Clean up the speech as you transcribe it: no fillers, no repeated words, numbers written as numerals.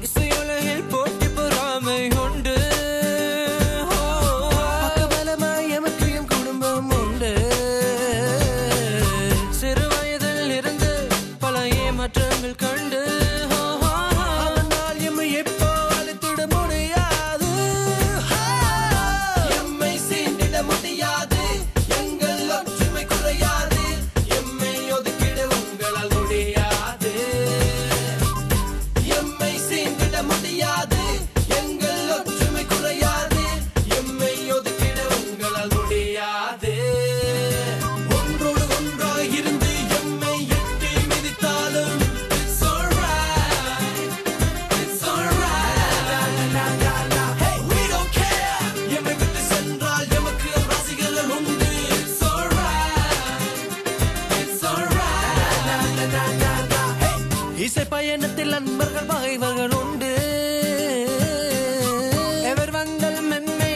இசையுலகில் போட்டி பொறாமை உண்டு, பலமாய் எமக்கையும் குடும்பம் உண்டு. சிறு வயதில் இருந்து பல ஏமாற்றங்கள் கண்டு அதனால் எம்மை எப்போ அழைத்திட முடியாது, எம்மை சீண்டிட முடியாது, எங்கள் ஒற்றுமை குறையாது, எம்மை ஒதுக்கிட உங்களால் முடியாது, எம்மை சீண்டிட முடியாது, எங்கள் ஒற்றுமை குறையாது, எம்மை ஒதுக்கிட உங்களால் முடியாது. ஒன்றோடு ஒன்றாய் இருந்து எம்மை எட்டி மிதித்தாலும் it's alright, it's alright. Hey, we don't care. எம்மை விட்டு சென்றால் எமக்கு ரசிகர்கள் உண்டு. It's alright, it's alright. Hey, இசை பயணத்தில் நண்பர்கள் பகைவர்கள் உண்டு. எவர் வந்தாலும் மென்மை